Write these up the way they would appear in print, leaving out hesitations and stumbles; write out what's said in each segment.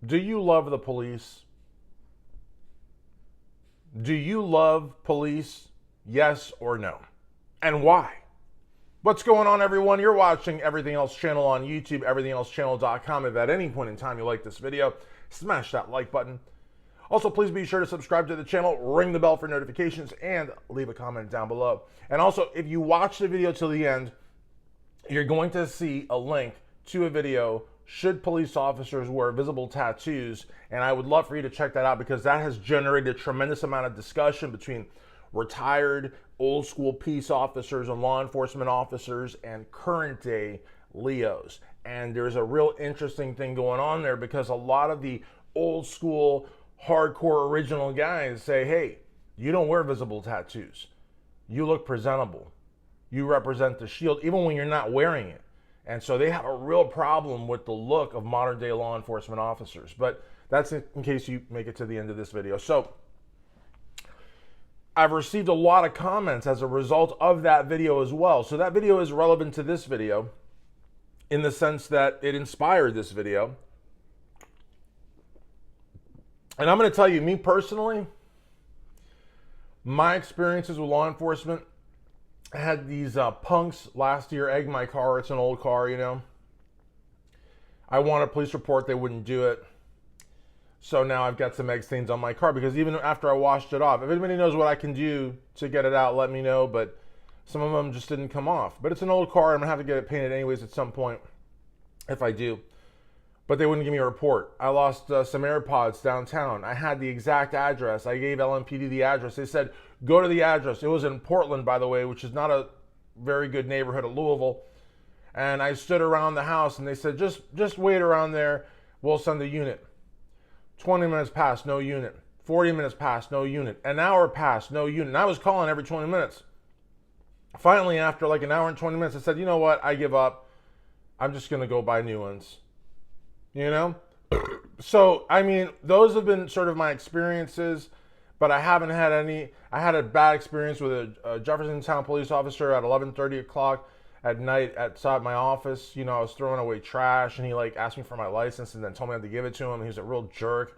Do you love the police? Do you love police? Yes or no? And why? What's going on, everyone? You're watching Everything Else Channel on YouTube, everythingelsechannel.com. If at any point in time you like this video, smash that like button. Also, please be sure to subscribe to the channel, ring the bell for notifications, and leave a comment down below. And also, if you watch the video till the end, you're going to see a link to a video, Should Police Officers Wear Visible Tattoos? And I would love for you to check that out because that has generated a tremendous amount of discussion between retired, old school peace officers and law enforcement officers and current day Leos. And there's a real interesting thing going on there because a lot of the old school, hardcore original guys say, hey, you don't wear visible tattoos. You look presentable. You represent the shield even when you're not wearing it. And so they have a real problem with the look of modern day law enforcement officers. But that's in case you make it to the end of this video. So I've received a lot of comments as a result of that video as well. So that video is relevant to this video in the sense that it inspired this video. And I'm going to tell you, me personally, my experiences with law enforcement, I had these punks last year egg my car. It's an old car, you know. I wanted a police report. They wouldn't do it. So now I've got some egg stains on my car because even after I washed it off, if anybody knows what I can do to get it out, let me know. But some of them just didn't come off. But it's an old car. I'm going to have to get it painted anyways at some point if I do. But they wouldn't give me a report. I lost some AirPods downtown. I had the exact address. I gave LMPD the address. They said, go to the address. It was in Portland, by the way, which is not a very good neighborhood of Louisville. And I stood around the house and they said, just wait around there. We'll send a unit. 20 minutes passed, no unit. 40 minutes passed, no unit. An hour passed, no unit. And I was calling every 20 minutes. Finally, after like an hour and 20 minutes, I said, you know what? I give up. I'm just going to go buy new ones. You know? So, I mean, those have been sort of my experiences, but I haven't had any. I had a bad experience with a Jeffersontown police officer at 11:30 o'clock at night outside my office. You know, I was throwing away trash and he like asked me for my license and then told me I had to give it to him. He was a real jerk.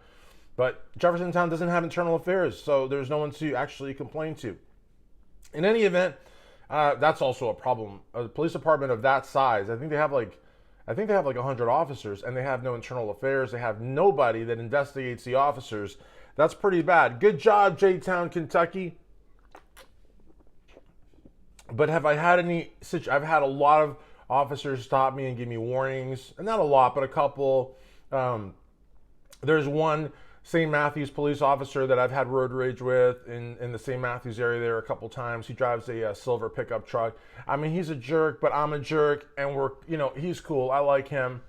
But Jeffersontown doesn't have internal affairs, so there's no one to actually complain to. In any event, that's also a problem. A police department of that size, I think they have like 100 officers and they have no internal affairs. They have nobody that investigates the officers. That's pretty bad. Good job, J-Town, Kentucky. But have I had any, I've had a lot of officers stop me and give me warnings. And not a lot, but a couple. There's one St. Matthews police officer that I've had road rage with in the St. Matthews area there a couple times. He drives a silver pickup truck. I mean, he's a jerk, but I'm a jerk, and he's cool. I like him.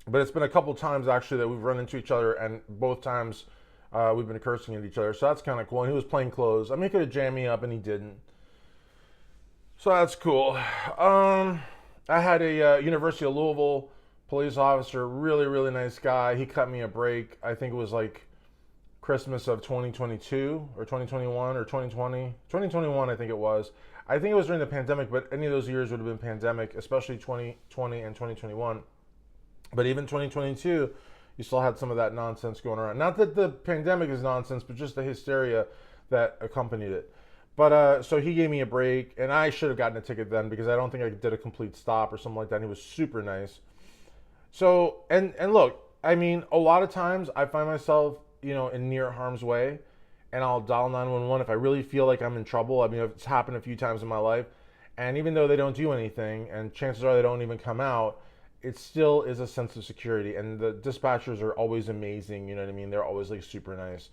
But it's been a couple times actually that we've run into each other, and both times we've been cursing at each other. So that's kind of cool. And he was plain clothes. I mean, he could have jammed me up, and he didn't. So that's cool. I had a University of Louisville police officer, really, really nice guy. He cut me a break. I think it was like Christmas of 2022 or 2021 or 2020. 2021, I think it was. I think it was during the pandemic, but any of those years would have been pandemic, especially 2020 and 2021. But even 2022, you still had some of that nonsense going around. Not that the pandemic is nonsense, but just the hysteria that accompanied it. But so he gave me a break, and I should have gotten a ticket then because I don't think I did a complete stop or something like that. And he was super nice. So, and look, I mean, a lot of times I find myself, in near harm's way, and I'll dial 911 if I really feel like I'm in trouble. I mean, it's happened a few times in my life, and even though they don't do anything, and chances are they don't even come out, it still is a sense of security, and the dispatchers are always amazing, you know what I mean? They're always like super nice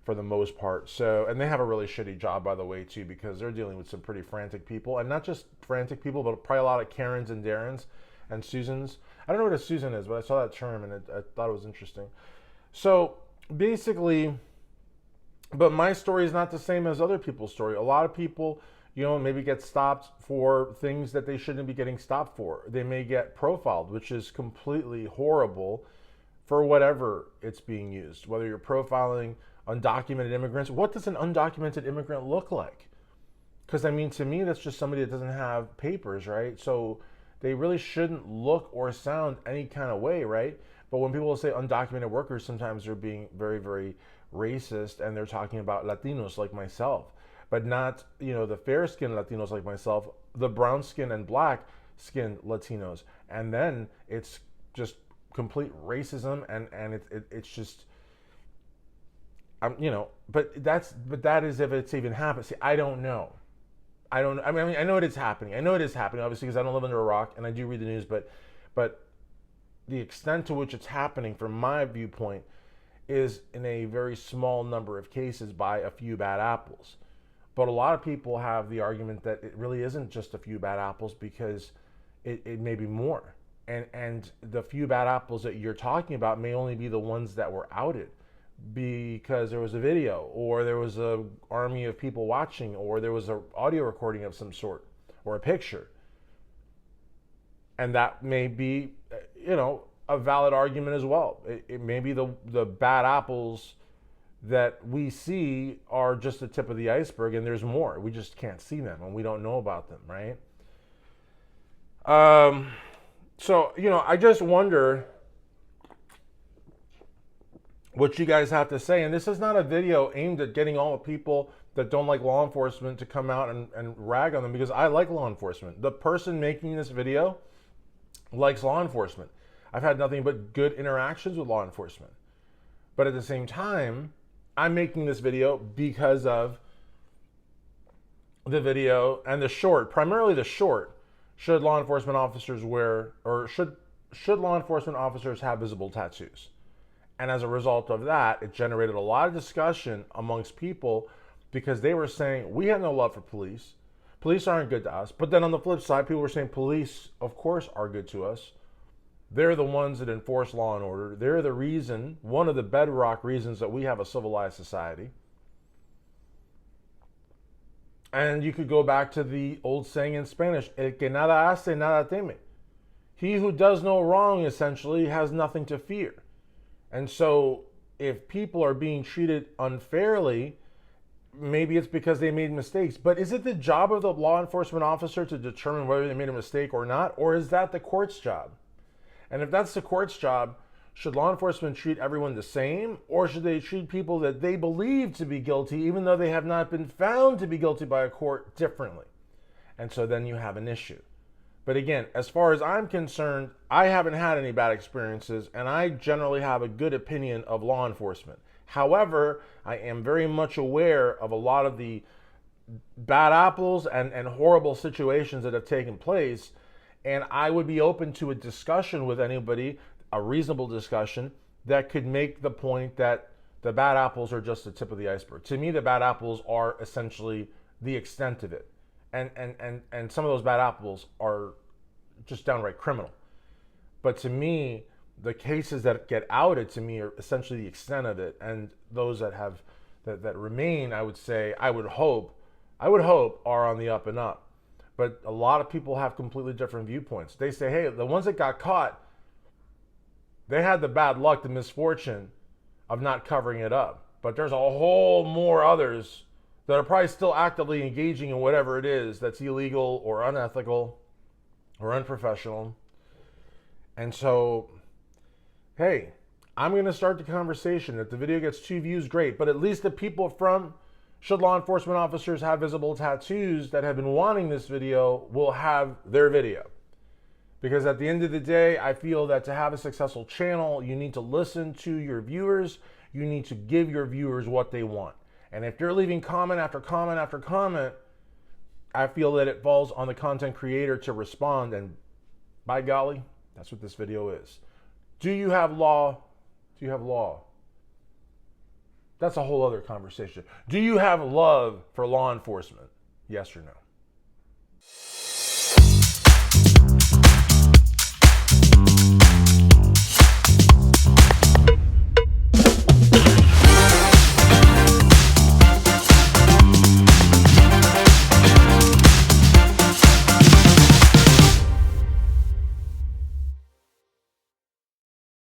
for the most part. So, and they have a really shitty job, by the way, too, because they're dealing with some pretty frantic people, and not just frantic people, but probably a lot of Karens and Darrens and Susans. I don't know what a Susan is, but I saw that term and I thought it was interesting. So basically, but my story is not the same as other people's story. A lot of people, maybe get stopped for things that they shouldn't be getting stopped for. They may get profiled, which is completely horrible for whatever it's being used. Whether you're profiling undocumented immigrants, what does an undocumented immigrant look like? Because I mean, to me, that's just somebody that doesn't have papers, right? So they really shouldn't look or sound any kind of way, right? But when people say undocumented workers, sometimes they're being very, very racist, and they're talking about Latinos like myself, but not, the fair-skinned Latinos like myself, the brown-skinned and black-skinned Latinos. And then it's just complete racism, and it's just, but that is if it's even happened. See, I don't know. I mean, I know it is happening. I know it is happening, obviously, because I don't live under a rock and I do read the news. But the extent to which it's happening, from my viewpoint, is in a very small number of cases by a few bad apples. But a lot of people have the argument that it really isn't just a few bad apples, because it may be more. And the few bad apples that you're talking about may only be the ones that were outed because there was a video, or there was an army of people watching, or there was an audio recording of some sort, or a picture. And that may be, a valid argument as well. It may be the bad apples that we see are just the tip of the iceberg, and there's more. We just can't see them, and we don't know about them, right? So, I just wonder what you guys have to say. And this is not a video aimed at getting all the people that don't like law enforcement to come out and rag on them, because I like law enforcement. The person making this video likes law enforcement. I've had nothing but good interactions with law enforcement. But at the same time, I'm making this video because of the video and the short, primarily the short. Should law enforcement officers should law enforcement officers have visible tattoos? And as a result of that, it generated a lot of discussion amongst people, because they were saying, we have no love for police. Police aren't good to us. But then on the flip side, people were saying police, of course, are good to us. They're the ones that enforce law and order. They're the reason, one of the bedrock reasons that we have a civilized society. And you could go back to the old saying in Spanish, el que nada hace, nada teme. He who does no wrong, essentially, has nothing to fear. And so if people are being treated unfairly, maybe it's because they made mistakes. But is it the job of the law enforcement officer to determine whether they made a mistake or not? Or is that the court's job? And if that's the court's job, should law enforcement treat everyone the same? Or should they treat people that they believe to be guilty, even though they have not been found to be guilty by a court, differently? And so then you have an issue. But again, as far as I'm concerned, I haven't had any bad experiences, and I generally have a good opinion of law enforcement. However, I am very much aware of a lot of the bad apples and horrible situations that have taken place, and I would be open to a discussion with anybody, a reasonable discussion, that could make the point that the bad apples are just the tip of the iceberg. To me, the bad apples are essentially the extent of it. And some of those bad apples are just downright criminal. But to me, the cases that get outed to me are essentially the extent of it. And those that have that remain, I would say, I would hope are on the up and up. But a lot of people have completely different viewpoints. They say, hey, the ones that got caught, they had the bad luck, the misfortune of not covering it up. But there's a whole more others that are probably still actively engaging in whatever it is that's illegal or unethical or unprofessional. And so, hey, I'm going to start the conversation. If the video gets 2 views, great. But at least the people from Should Law Enforcement Officers Have Visible Tattoos that have been wanting this video will have their video. Because at the end of the day, I feel that to have a successful channel, you need to listen to your viewers. You need to give your viewers what they want. And if you're leaving comment after comment after comment, I feel that it falls on the content creator to respond. And by golly, that's what this video is. Do you have law? Do you have law? That's a whole other conversation. Do you have love for law enforcement? Yes or no?